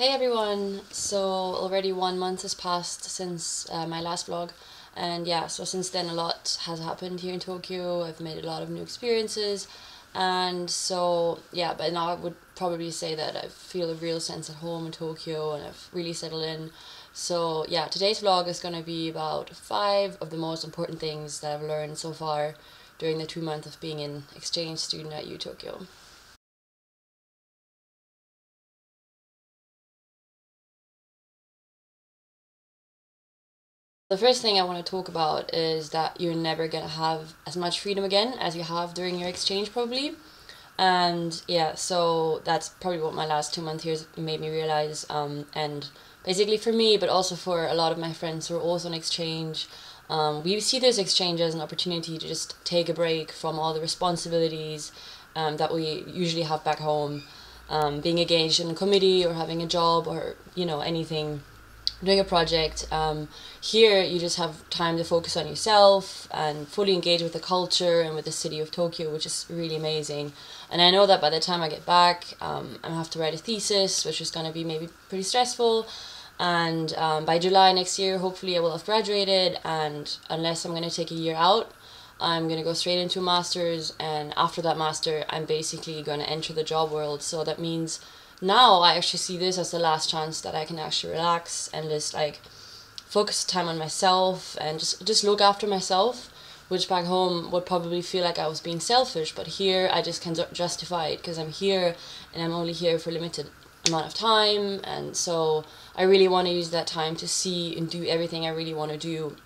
Hey everyone! So already 1 month has passed since my last vlog, and yeah, so since then a lot has happened here in Tokyo. I've made a lot of new experiences, and so yeah, but now I would probably say that I feel a real sense at home in Tokyo and I've really settled in. So yeah, today's vlog is going to be about 5 of the most important things that I've learned so far during the 2 months of being an exchange student at U Tokyo. The first thing I want to talk about is that you're never going to have as much freedom again as you have during your exchange, probably. And yeah, so that's probably what my last 2 months here made me realize. And basically for me, but also for a lot of my friends who are also on exchange, we see this exchange as an opportunity to just take a break from all the responsibilities that we usually have back home. Being engaged in a committee or having a job or, anything, doing a project. Here you just have time to focus on yourself and fully engage with the culture and with the city of Tokyo, which is really amazing. And I know that by the time I get back, I have to write a thesis, which is going to be maybe pretty stressful. And by July next year, hopefully I will have graduated, and unless I'm going to take a year out, I'm going to go straight into a master's, and after that master, I'm basically going to enter the job world. So that means now I actually see this as the last chance that I can actually relax and just like focus time on myself and just look after myself, which back home would probably feel like I was being selfish, but here I just can justify it because I'm here and I'm only here for a limited amount of time, and so I really want to use that time to see and do everything I really want to do.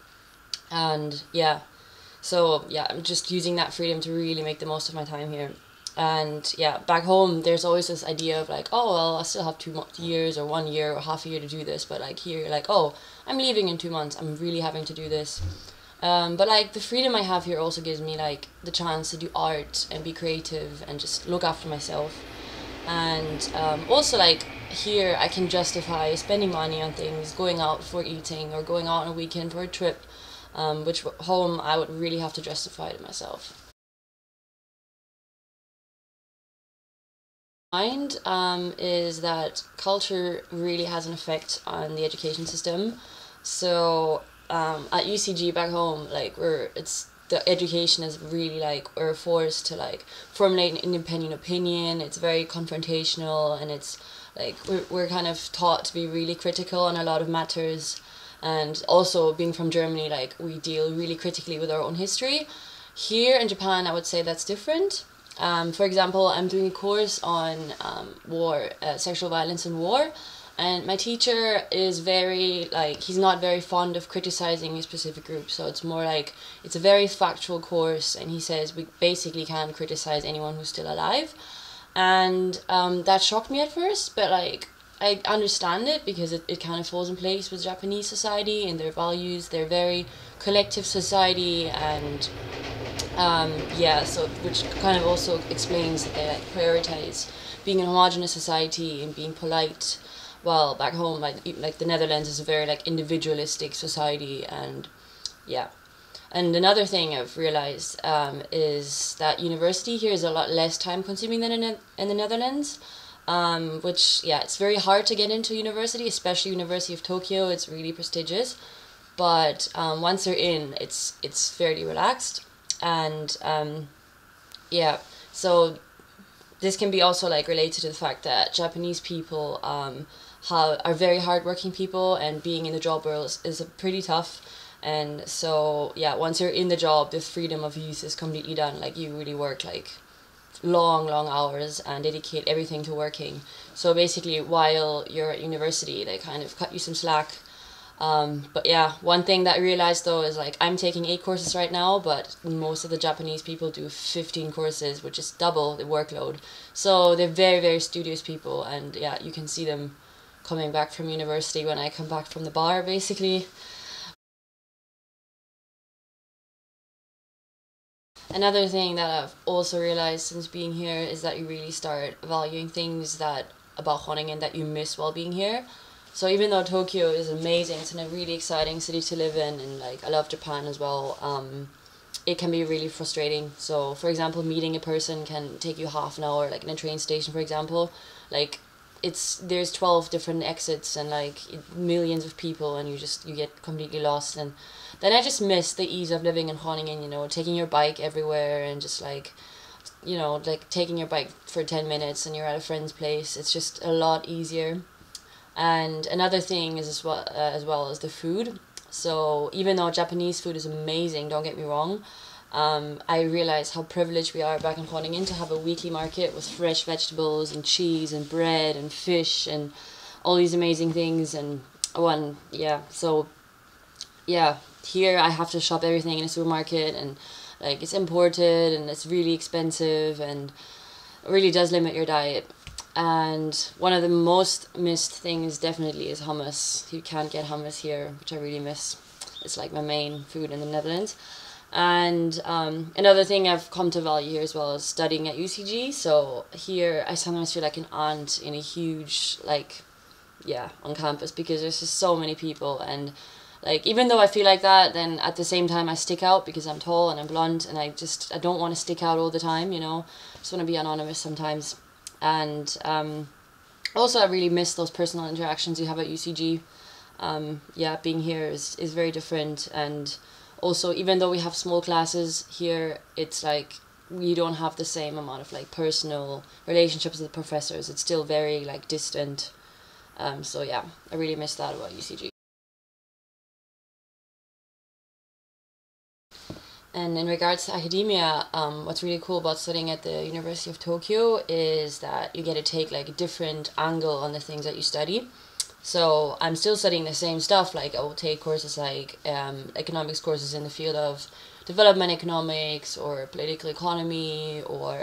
And yeah, so yeah, I'm just using that freedom to really make the most of my time here. And yeah, back home, there's always this idea of like, oh, well, I still have 2 years or 1 year or half a year to do this. But like here, like, oh, I'm leaving in 2 months. I'm really having to do this. But like the freedom I have here also gives me like the chance to do art and be creative and just look after myself. And also like here, I can justify spending money on things, going out for eating or going out on a weekend for a trip, which home I would really have to justify to myself. Mind is that culture really has an effect on the education system. So at UCG back home, like it's the education is really like we're forced to like formulate an independent opinion. It's very confrontational, and it's like we're kind of taught to be really critical on a lot of matters. And also being from Germany, like we deal really critically with our own history. Here in Japan, I would say that's different. For example, I'm doing a course on war, sexual violence and war, and my teacher is very, like, he's not very fond of criticizing a specific group, so it's more like, it's a very factual course, and he says we basically can't criticize anyone who's still alive. And that shocked me at first, but like, I understand it because it kind of falls in place with Japanese society and their values. They're very collective society, and yeah, so which kind of also explains that they like prioritize being a homogenous society and being polite. While back home, like the Netherlands is a very like individualistic society, and yeah. And another thing I've realized is that university here is a lot less time consuming than in the Netherlands. Which yeah, it's very hard to get into university, especially University of Tokyo. It's really prestigious, but once they're in, it's fairly relaxed. And yeah, so this can be also like related to the fact that Japanese people are very hardworking people, and being in the job world is pretty tough. And so yeah, once you're in the job, the freedom of youth is completely done. Like you really work like long hours and dedicate everything to working. So basically, while you're at university, they kind of cut you some slack. But yeah, one thing that I realized though is like I'm taking 8 courses right now, but most of the Japanese people do 15 courses, which is double the workload. So they're very studious people, and yeah, you can see them coming back from university when I come back from the bar, basically. Another thing that I've also realized since being here is that you really start valuing things that about Groningen that you miss while being here. So even though Tokyo is amazing, it's a really exciting city to live in, and like I love Japan as well, it can be really frustrating. So for example, meeting a person can take you half an hour, like in a train station, for example. Like there's 12 different exits and like millions of people, and you get completely lost. And then I just miss the ease of living in Groningen, you know, taking your bike everywhere and just like, you know, like taking your bike for 10 minutes and you're at a friend's place. It's just a lot easier. And another thing is as well as the food. So even though Japanese food is amazing, don't get me wrong, I realize how privileged we are back in Groningen to have a weekly market with fresh vegetables and cheese and bread and fish and all these amazing things. And so yeah, here I have to shop everything in a supermarket, and like it's imported and it's really expensive, and it really does limit your diet. And one of the most missed things definitely is hummus. You can't get hummus here, which I really miss. It's like my main food in the Netherlands. And another thing I've come to value here as well is studying at UCG. So here I sometimes feel like an ant in a huge, like, yeah, on campus, because there's just so many people. And like, even though I feel like that, then at the same time I stick out because I'm tall and I'm blonde, and I don't want to stick out all the time, you know. I just want to be anonymous sometimes. And also I really miss those personal interactions you have at UCG. Being here is very different. And also, even though we have small classes here, it's like we don't have the same amount of like personal relationships with the professors. It's still very like distant. So yeah, I really miss that about UCG. And in regards to academia, what's really cool about studying at the University of Tokyo is that you get to take like a different angle on the things that you study. So I'm still studying the same stuff. Like I will take courses like economics courses in the field of development economics or political economy or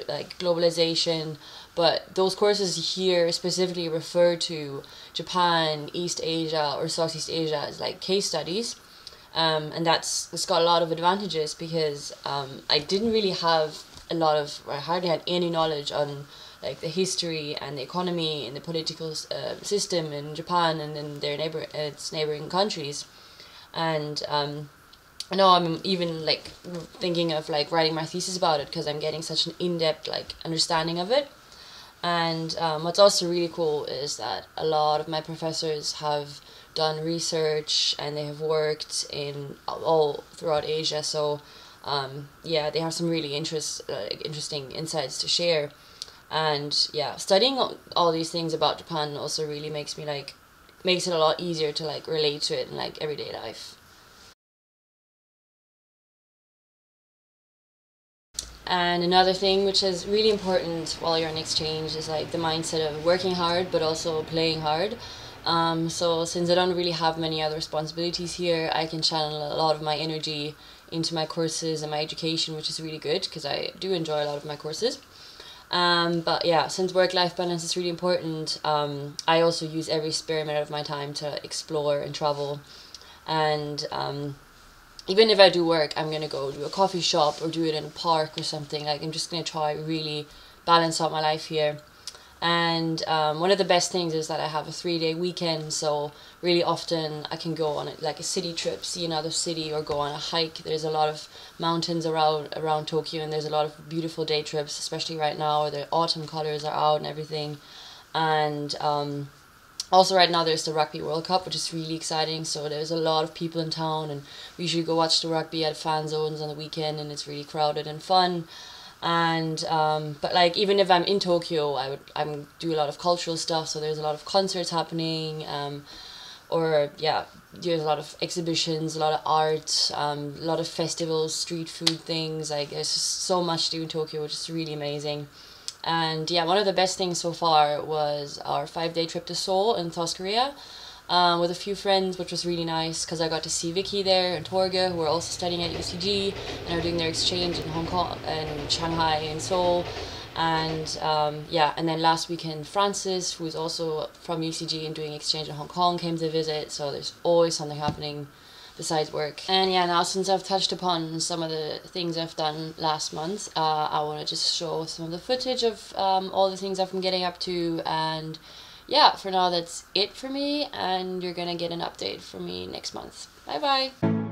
like globalization. But those courses here specifically refer to Japan, East Asia or Southeast Asia as like case studies. And it's got a lot of advantages because I didn't really have I hardly had any knowledge on like the history and the economy and the political system in Japan and in its neighboring countries. And I know I'm even like thinking of like writing my thesis about it because I'm getting such an in-depth like understanding of it. And what's also really cool is that a lot of my professors have done research and they have worked in all throughout Asia. So they have some really interesting insights to share. And yeah, studying all these things about Japan also really makes it a lot easier to like relate to it in like everyday life. And another thing which is really important while you're on exchange is like the mindset of working hard but also playing hard. So since I don't really have many other responsibilities here, I can channel a lot of my energy into my courses and my education, which is really good because I do enjoy a lot of my courses. But yeah, since work-life balance is really important, I also use every spare minute of my time to explore and travel. And even if I do work, I'm going to go do a coffee shop or do it in a park or something. Like I'm just going to try really balance out my life here. And one of the best things is that I have a 3-day weekend, so really often I can go on like a city trip, see another city, or go on a hike. There's a lot of mountains around Tokyo, and there's a lot of beautiful day trips, especially right now where the autumn colors are out and everything. And also right now there's the Rugby World Cup, which is really exciting, so there's a lot of people in town, and we usually go watch the rugby at fan zones on the weekend, and it's really crowded and fun. And but like even if I'm in Tokyo, I'm do a lot of cultural stuff, so there's a lot of concerts happening, there's a lot of exhibitions, a lot of art, a lot of festivals, street food things. Like there's just so much to do in Tokyo, which is really amazing. And yeah, one of the best things so far was our 5-day trip to Seoul in South Korea, with a few friends, which was really nice because I got to see Vicky there and Torge, who were also studying at UCG and are doing their exchange in Hong Kong and Shanghai and Seoul. And and then last weekend Francis, who is also from UCG and doing exchange in Hong Kong, came to visit. So there's always something happening besides work. And yeah, now since I've touched upon some of the things I've done last month, I want to just show some of the footage of all the things I've been getting up to. And yeah, for now that's it for me, and you're gonna get an update from me next month. Bye bye!